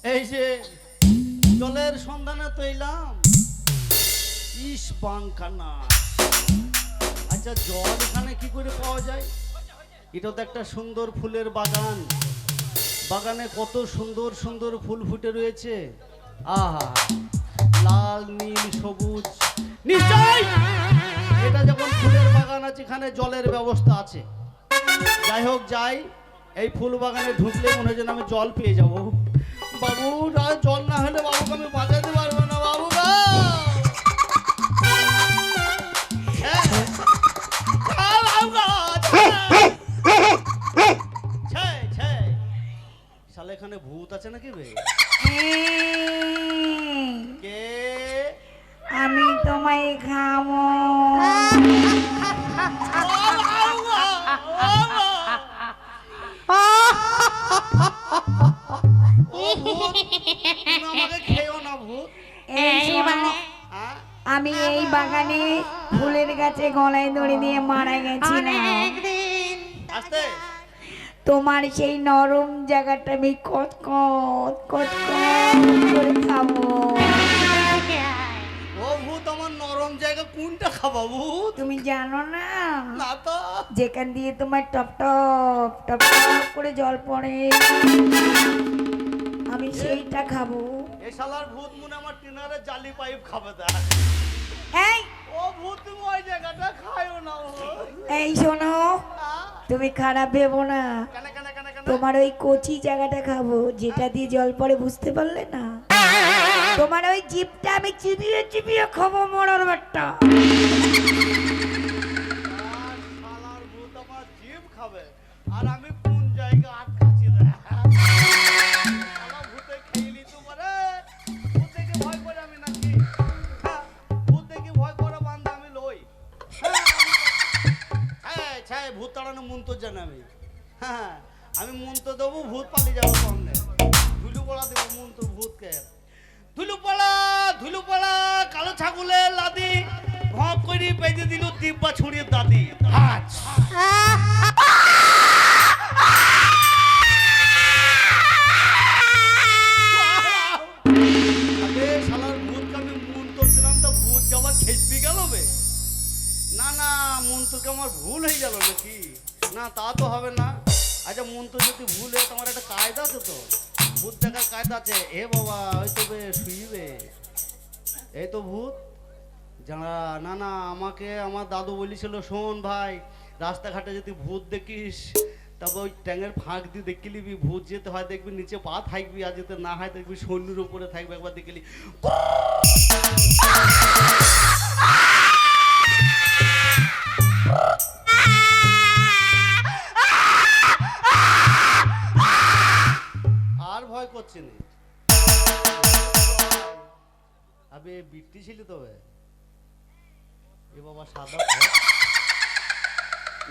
এই যে জলের সন্ধানে তো এলাম, ইস বাংখানা। আচ্ছা জল এখানে কি করে পাওয়া যায়? এটা তো একটা সুন্দর ফুলের বাগান, বাগানে কত সুন্দর সুন্দর ফুল ফুটে রয়েছে। আহা, লাল নীল সবুজ, নিশ্চয় এটা যখন ফুলের বাগান আছে এখানে জলের ব্যবস্থা আছে। যাই হোক যাই, এই ফুল বাগানে ঢুকলে মনে হয় যেন আমি জল পেয়ে যাব। বাবু জল না হলে বাবুকে আমি বাঁচাতে পারবো না। বাবু গো, শালা এখানে ভূত আছে নাকি বে? কে? আমি তোমায় খাবো। আমি এই বাগানে ফুলের গাছে গলায় দড়ি দিয়ে মারা গেছিলাম। তোমার সেই নরম জায়গাটা আমি কত কত কত করে খাবো। ও ভূত, আমার নরম জায়গা কোনটা খাবো ভূত? তুমি জানো না? না তো। যেখান দিয়ে তোমার টপ টপ টপ টপ করে জল পড়ে, আমি সেইটা খাবো। এই শালার ভূত মনে আমার টিনারে জালি পাইপ খাবে। দেখ এই ও ভূত, তুমি ওই জায়গাটা খায়ও না। এই শোনো, তুমি খারাপ ভেবো না। তোমার ওই কচি জায়গাটা খাবো, যেটা দিয়ে জল পড়ে, বুঝতে পারলে না? তোমার ওই জিভটা আমি চিবিয়ে চিবিয়ে খাবো, মরার বাট্টা। শালার ভূত আমার জিভ খাবে আর আমি কোন জায়গা আটকাচ্ছি রে? শালা ভূতে খেইলি তোমারে। ভূত দেখে ভয় করে আমি নাকি? হ্যাঁ, ভূত দেখে ভয় করা বান্দা আমি লই। হ্যাঁ ছাই ভূত তাড়ানো মন্ত্র জানি আমি। হ্যাঁ, আমি মন্ত্র দেবো, ভূত পালিয়ে যাবো সামনে। ধুলু পড়া দেবো মন্ত্র ভূতকে। ধুলু পড়া কালো ছাগলের লাদি ভক করে বেঁধে দিল দিব্যা ছুরির দাদি। শালার ভূতকে আমি মন্ত্র দিলাম তো ভূত যাবার খেসবি গেল বে? না না, মন্ত্রকে আমার ভুল হয়ে গেল নাকি? না তা তো হবে না। আচ্ছা মন্ত্র যদি ভুল হয় তোমার একটা কায়দা আছে তো, ভূত দেখার কায়দা আছে। এ বাবা ওই তো বে শুইবে, এই তো ভূত যারা। না না, আমাকে আমার দাদু বলেছিল, শোন ভাই, রাস্তাঘাটে যদি ভূত দেখিস তারপর ওই ট্যাঙের ফাঁক দিয়ে দেখে নিবি। ভূত যেতে হয় দেখবি নিচে পা থাকবি, আর যেতে না হয় দেখবি শরীরের উপরে থাকবে। একবার দেখলি আর ভয় করছে না। আবে বিট্টি ছিলি তবে এ বাবা সাদা।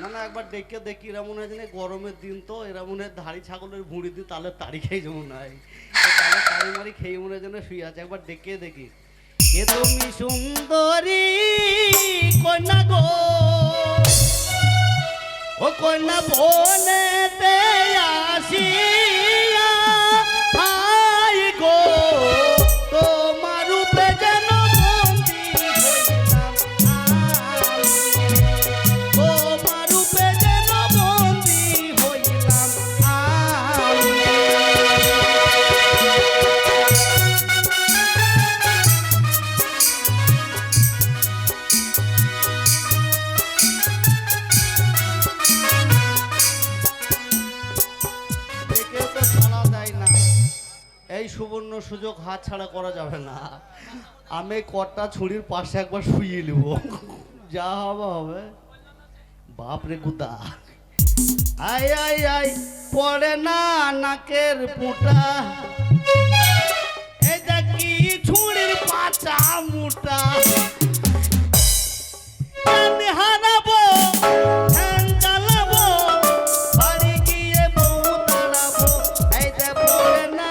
না না, একবার দেখে দেখি, এরা মনে হয় গরমের দিন তো, এরা মনে হয় ধাড়ি ছাগলের ভুঁড়ি দিয়ে তাহলে তাড়ি খেয়ে যেমন হয়, তাহলে তাড়ি মারি খেয়ে মনে হয় যেন শুয়ে আছে। একবার দেখে দেখি। এ তুমি সুন্দরী কন্যা গো, ও কন্যা বনেতে আসিয়া হাই গো, তোমার রূপে যেন বন্দী হইলাম আমি, তোমার রূপে যেন বন্দী হইলাম আমি। দেখে তো সাড়া দেয় না। এই সুবর্ণ সুযোগ হাত ছাড়া করা যাবে না। আমি কটা ছুরির পাশে একবার শুয়ে নেব, যা হবে হবে। বাপরে গুদা, আই আই আই পড়ে না নাকের পুটা, এই দেখি ছুরির পাচা মুটা। আমি হারাবো, ধ্যান জ্বালাবো, বাড়ি গিয়ে বউ তাড়াবো। এই যে পড়ে না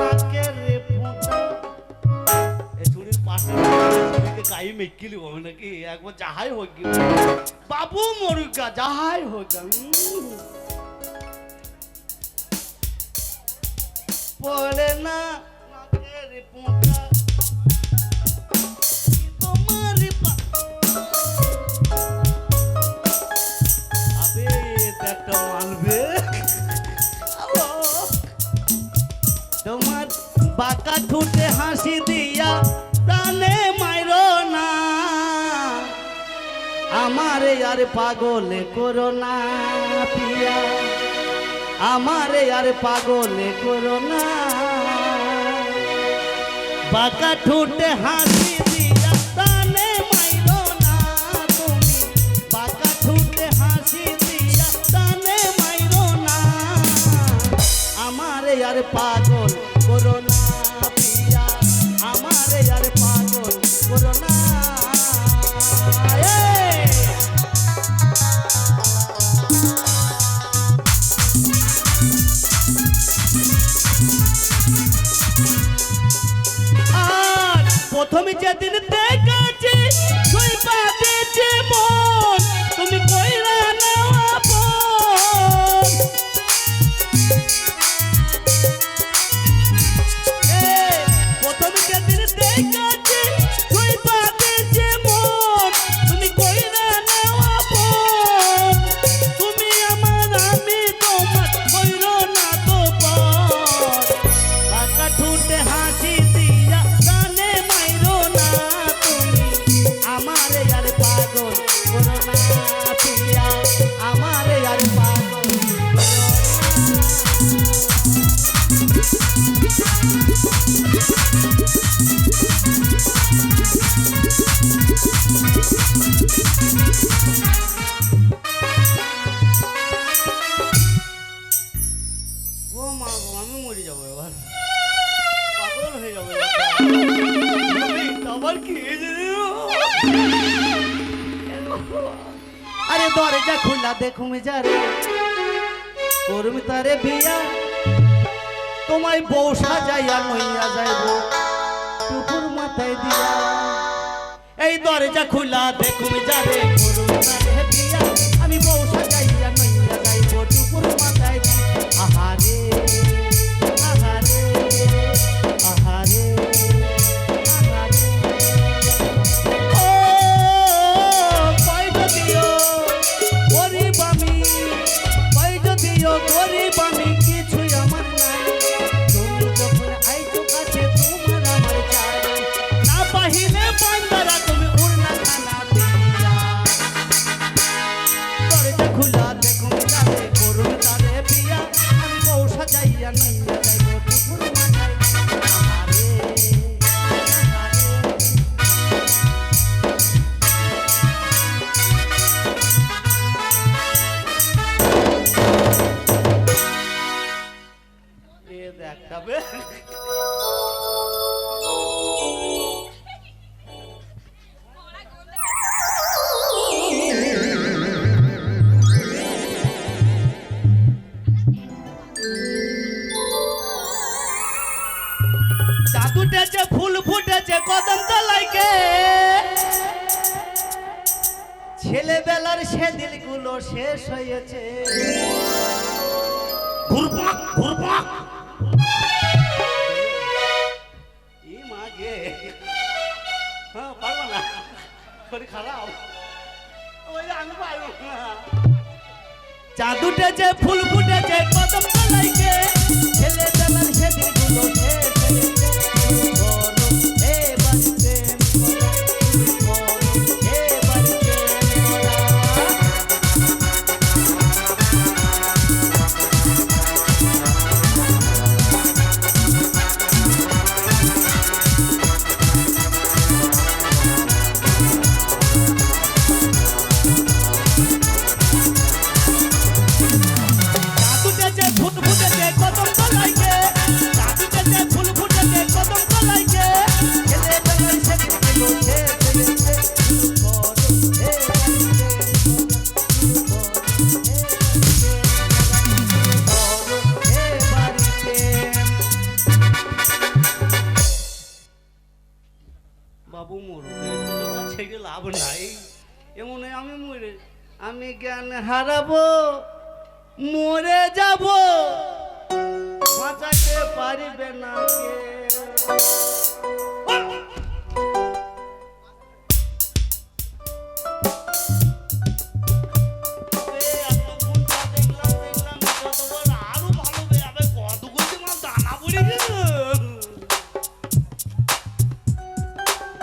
নাকের পুটা, এই ছুরির পাশে গায়ে মেকিলি হবে নাকি? একবার যাহাই হোক বাবু মরুকা, যাহাই হোক পড়ে না নাকের পোকা তোমার আবে একটা মানবে তোমার বাঁকা ঠুটে হাসি দিয়া প্রাণে মাইরো না আমারে আর পাগলে করো না পিয়া আমারে আর পাগলে করো না বাঁকা ঠুটে হাসি দিয়া প্রাণে মাইরো না তুমি বাঁকা ঠুটে হাসি দিয়া প্রাণে মাইরো না আমারে আর পাগল করো না পিয়া আমারে আর পাগল করো না আর প্রথমে যেদিন দেখেছি তুই বাজেছে মন তুমি কইরা নাও আপন প্রথমে যেদিন দেখেছি তুই বাজেছে মন তুমি কইরা নাও আপন তুমি আমার আমি তোমার কইরো না তো পর বাঁকা ঠুটে হাসি দিয়া গানে মাইরো না তুমি আমারে আর পাগল করো না পিয়া আমারে আর পাগল ও মা গো আমি মরে যাবো এবার পাগল হয়ে যাবো আবার কি আরে দরজা খোলা দেখুম যারে করমি তারে বিয়া তোমায় বউ সাজাইয়া নইয়া যাইব টুকুর মাথায় দিয়া এই দরজা খোলা দেখুম যারে করমি তারে বিয়া আমি বউ সাজাইয়া নইয়া যাইব টুকুর মাথায় দিয়া আহারে আহারে আহারে আহারে ও কইজ দিও গরিব আমি কইজ দিও গরিব আমি কিছুই আমার নাই তুমি যখন আইছো কাছে তোমার আমার চাই না পাহিলে বান্দারা তুমি উড়না খানা দিয়া দরজা খোলা দেখুন তারে করুন তারে বিয়া আমি বউ সাজাইয়া নইয়া যাইব টুকুর মাথায় আহারে আহারে এ দেখবে চাঁদ উঠেছে ফুল ফুটেছে কদম তলাইকে ছেলেবেলার সে দিলগুলো শেষ হয়েছে ঘুরপাক ঘুরপাক ই মাগে হ্যাঁ পারবো না শরীর খারাপ ওই আমি পারবো না চাঁদ উঠেছে ফুল ফুটেছে কদম তলাইকে ছেলেবেলার সে দিলগুলো শেষ হয়েছে বলো এবার প্রেম করা বলো এবার প্রেম করা বাবু মরবে ছেড়ে লাভ নাই এমন আমি মরে আমি জ্ঞান হারাবো মরে যাব বাঁচাইতে পারিবে না কে।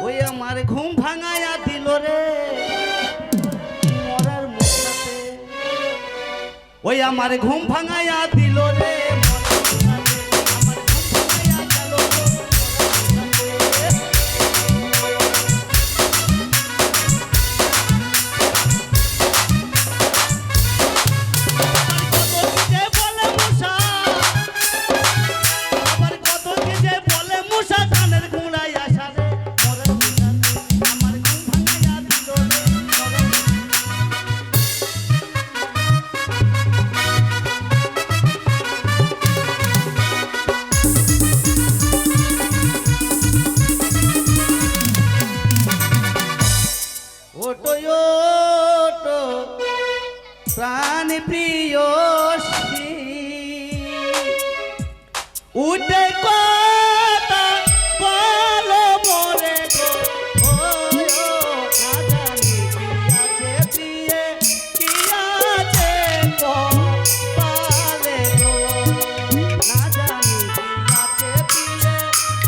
ওই আমার ঘুম ভাঙায়া দিল রে মরার মুখটাতে, ওই আমার ঘুম ভাঙায়া দিল রে মরার মুখটাতে, আমার ঘুম ভাঙায়া গেল রে মরার মুখটাতে। আবার কত কি যে বলে মশা কানের গুঁড়ায় আসা রে মরার মুখটাতে, আমার ঘুম ভাঙায়া দিল রে মরার ওটো ওটো প্রাণ প্রিয় উঠে কথা বলো মোরে গো, ও না জানি কি আছে প্রিয়ে কি আছে কপালে গো, না জানি কি আছে প্রিয়ে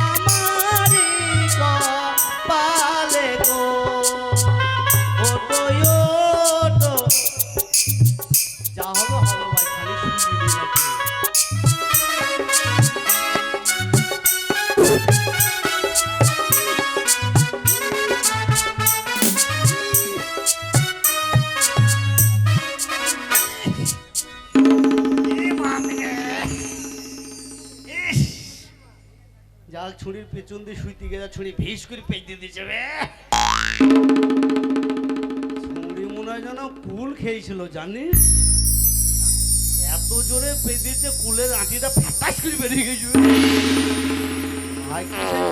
আমারই কপালে গো। ওটো ওটো যা হবে হবে ভাই, খালি শুনবি নাকি? যাক ছুরির পেছন দিয়ে শুইতে গেলে ছুরি ভিস করে পেঁচে দিয়েছে বে। ছুরি মনে হয় যেন কুল খেয়েছিল জানিস, এত জোরে পেঁচেছে কুলের আঁটিটা ফাটাস করে বেরিয়ে গেছে। ভাই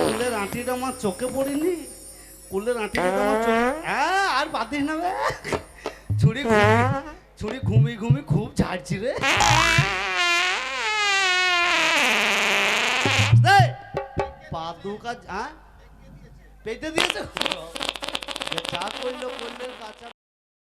কুলের আঁটিটা আমার চোখে পড়েনি, কুলের আঁটিটা তো আমার চোখে। হ্যাঁ আর বাদ দিস না বে, ছুরি ছুরি ঘুমিয়ে ঘুমিয়ে খুব ঝাড়ছি রে। পাদুকা পেতে দিয়েছে, যা করলো করলে কাঁচা।